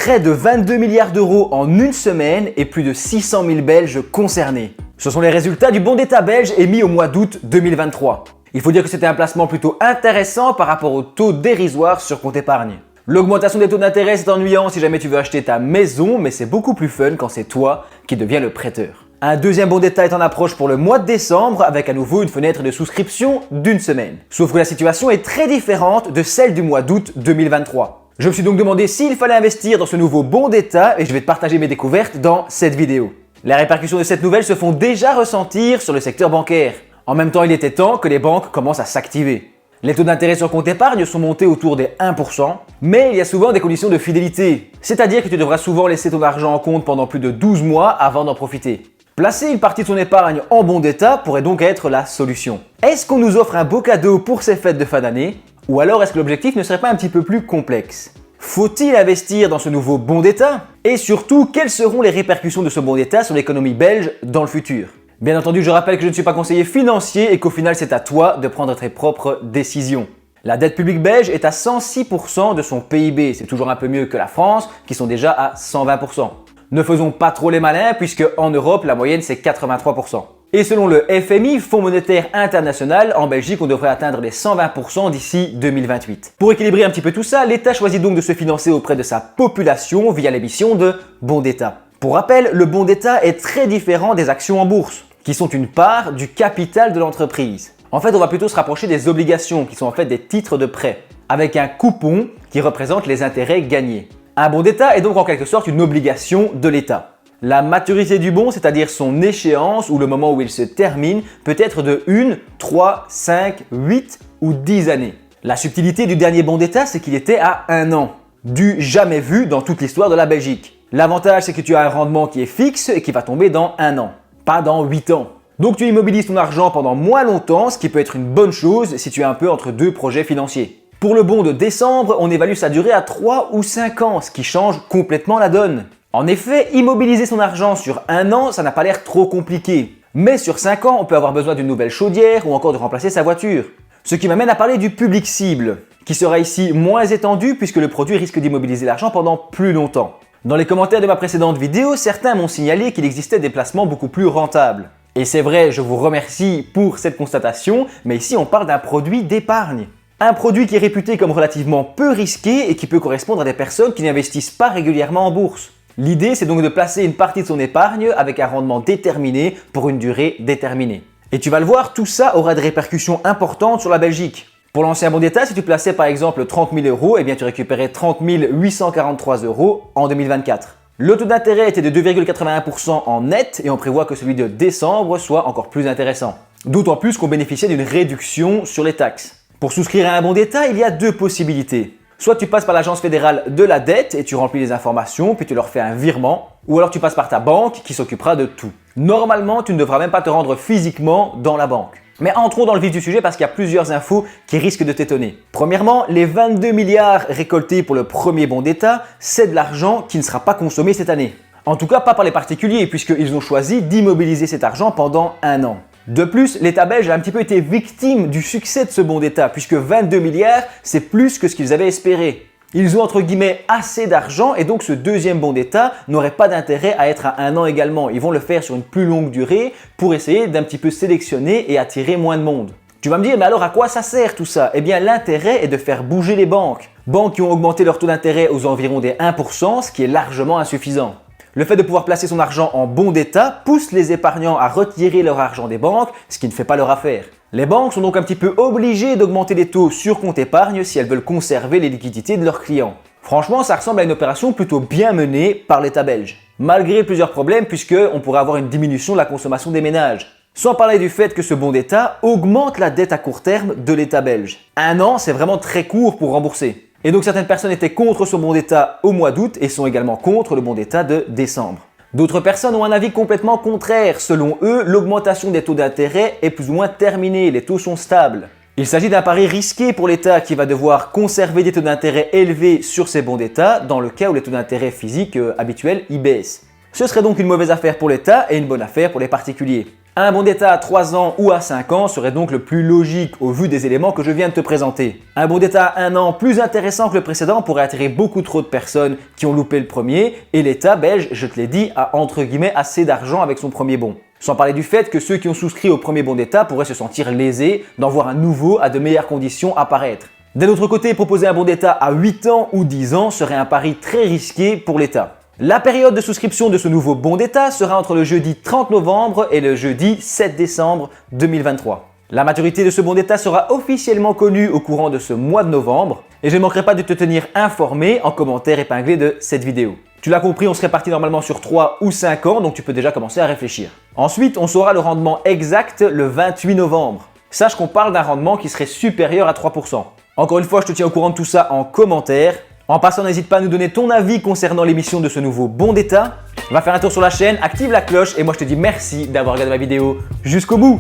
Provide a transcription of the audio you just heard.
Près de 22 milliards d'euros en une semaine et plus de 600 000 Belges concernés. Ce sont les résultats du bon d'État belge émis au mois d'août 2023. Il faut dire que c'était un placement plutôt intéressant par rapport au taux dérisoire sur compte épargne. L'augmentation des taux d'intérêt c'est ennuyant si jamais tu veux acheter ta maison, mais c'est beaucoup plus fun quand c'est toi qui deviens le prêteur. Un deuxième bon d'État est en approche pour le mois de décembre avec à nouveau une fenêtre de souscription d'une semaine. Sauf que la situation est très différente de celle du mois d'août 2023. Je me suis donc demandé s'il fallait investir dans ce nouveau bon d'État et je vais te partager mes découvertes dans cette vidéo. Les répercussions de cette nouvelle se font déjà ressentir sur le secteur bancaire. En même temps, il était temps que les banques commencent à s'activer. Les taux d'intérêt sur compte épargne sont montés autour des 1%, mais il y a souvent des conditions de fidélité. C'est-à-dire que tu devras souvent laisser ton argent en compte pendant plus de 12 mois avant d'en profiter. Placer une partie de son épargne en bon d'État pourrait donc être la solution. Est-ce qu'on nous offre un beau cadeau pour ces fêtes de fin d'année? Ou alors est-ce que l'objectif ne serait pas un petit peu plus complexe? Faut-il investir dans ce nouveau bon d'État? Et surtout, quelles seront les répercussions de ce bon d'État sur l'économie belge dans le futur? Bien entendu, je rappelle que je ne suis pas conseiller financier et qu'au final, c'est à toi de prendre tes propres décisions. La dette publique belge est à 106% de son PIB. C'est toujours un peu mieux que la France, qui sont déjà à 120%. Ne faisons pas trop les malins, puisque en Europe, la moyenne, c'est 83%. Et selon le FMI, Fonds monétaire international, en Belgique, on devrait atteindre les 120% d'ici 2028. Pour équilibrer un petit peu tout ça, l'État choisit donc de se financer auprès de sa population via l'émission de bons d'État. Pour rappel, le bon d'État est très différent des actions en bourse, qui sont une part du capital de l'entreprise. En fait, on va plutôt se rapprocher des obligations, qui sont en fait des titres de prêt, avec un coupon qui représente les intérêts gagnés. Un bon d'État est donc en quelque sorte une obligation de l'État. La maturité du bon, c'est-à-dire son échéance ou le moment où il se termine, peut être de 1, 3, 5, 8 ou 10 années. La subtilité du dernier bon d'État, c'est qu'il était à 1 an. Du jamais vu dans toute l'histoire de la Belgique. L'avantage, c'est que tu as un rendement qui est fixe et qui va tomber dans 1 an, pas dans 8 ans. Donc tu immobilises ton argent pendant moins longtemps, ce qui peut être une bonne chose si tu es un peu entre deux projets financiers. Pour le bon de décembre, on évalue sa durée à 3 ou 5 ans, ce qui change complètement la donne. En effet, immobiliser son argent sur 1 an, ça n'a pas l'air trop compliqué. Mais sur 5 ans, on peut avoir besoin d'une nouvelle chaudière ou encore de remplacer sa voiture. Ce qui m'amène à parler du public cible, qui sera ici moins étendu puisque le produit risque d'immobiliser l'argent pendant plus longtemps. Dans les commentaires de ma précédente vidéo, certains m'ont signalé qu'il existait des placements beaucoup plus rentables. Et c'est vrai, je vous remercie pour cette constatation, mais ici on parle d'un produit d'épargne. Un produit qui est réputé comme relativement peu risqué et qui peut correspondre à des personnes qui n'investissent pas régulièrement en bourse. L'idée, c'est donc de placer une partie de son épargne avec un rendement déterminé pour une durée déterminée. Et tu vas le voir, tout ça aura des répercussions importantes sur la Belgique. Pour l'ancien bon d'État, si tu plaçais par exemple 30 000 euros, eh bien tu récupérais 30 843 euros en 2024. Le taux d'intérêt était de 2,81% en net et on prévoit que celui de décembre soit encore plus intéressant. D'autant plus qu'on bénéficiait d'une réduction sur les taxes. Pour souscrire à un bon d'État, il y a deux possibilités. Soit tu passes par l'agence fédérale de la dette et tu remplis les informations, puis tu leur fais un virement, ou alors tu passes par ta banque qui s'occupera de tout. Normalement, tu ne devras même pas te rendre physiquement dans la banque. Mais entrons dans le vif du sujet parce qu'il y a plusieurs infos qui risquent de t'étonner. Premièrement, les 22 milliards récoltés pour le premier bon d'État, c'est de l'argent qui ne sera pas consommé cette année. En tout cas, pas par les particuliers, puisqu'ils ont choisi d'immobiliser cet argent pendant 1 an. De plus, l'État belge a un petit peu été victime du succès de ce bon d'État, puisque 22 milliards, c'est plus que ce qu'ils avaient espéré. Ils ont entre guillemets assez d'argent et donc ce deuxième bon d'État n'aurait pas d'intérêt à être à 1 an également. Ils vont le faire sur une plus longue durée pour essayer d'un petit peu sélectionner et attirer moins de monde. Tu vas me dire, mais alors à quoi ça sert tout ça? Eh bien l'intérêt est de faire bouger les banques. Banques qui ont augmenté leur taux d'intérêt aux environs des 1%, ce qui est largement insuffisant. Le fait de pouvoir placer son argent en bon d'État pousse les épargnants à retirer leur argent des banques, ce qui ne fait pas leur affaire. Les banques sont donc un petit peu obligées d'augmenter les taux sur compte épargne si elles veulent conserver les liquidités de leurs clients. Franchement, ça ressemble à une opération plutôt bien menée par l'État belge. Malgré plusieurs problèmes puisqu'on pourrait avoir une diminution de la consommation des ménages. Sans parler du fait que ce bon d'État augmente la dette à court terme de l'État belge. 1 an, c'est vraiment très court pour rembourser. Et donc certaines personnes étaient contre ce bon d'État au mois d'août et sont également contre le bon d'État de décembre. D'autres personnes ont un avis complètement contraire. Selon eux, l'augmentation des taux d'intérêt est plus ou moins terminée, les taux sont stables. Il s'agit d'un pari risqué pour l'État qui va devoir conserver des taux d'intérêt élevés sur ses bons d'État dans le cas où les taux d'intérêt physiques habituels y baissent. Ce serait donc une mauvaise affaire pour l'État et une bonne affaire pour les particuliers. Un bon d'état à 3 ans ou à 5 ans serait donc le plus logique au vu des éléments que je viens de te présenter. Un bon d'état à 1 an plus intéressant que le précédent pourrait attirer beaucoup trop de personnes qui ont loupé le premier et l'État belge, je te l'ai dit, a entre guillemets assez d'argent avec son premier bon. Sans parler du fait que ceux qui ont souscrit au premier bon d'état pourraient se sentir lésés d'en voir un nouveau à de meilleures conditions apparaître. D'un autre côté, proposer un bon d'état à 8 ans ou 10 ans serait un pari très risqué pour l'État. La période de souscription de ce nouveau bon d'état sera entre le jeudi 30 novembre et le jeudi 7 décembre 2023. La maturité de ce bon d'état sera officiellement connue au courant de ce mois de novembre et je ne manquerai pas de te tenir informé en commentaire épinglé de cette vidéo. Tu l'as compris, on serait parti normalement sur 3 ou 5 ans, donc tu peux déjà commencer à réfléchir. Ensuite, on saura le rendement exact le 28 novembre. Sache qu'on parle d'un rendement qui serait supérieur à 3%. Encore une fois, je te tiens au courant de tout ça en commentaire. En passant, n'hésite pas à nous donner ton avis concernant l'émission de ce nouveau bon d'état. Va faire un tour sur la chaîne, active la cloche et moi je te dis merci d'avoir regardé ma vidéo jusqu'au bout.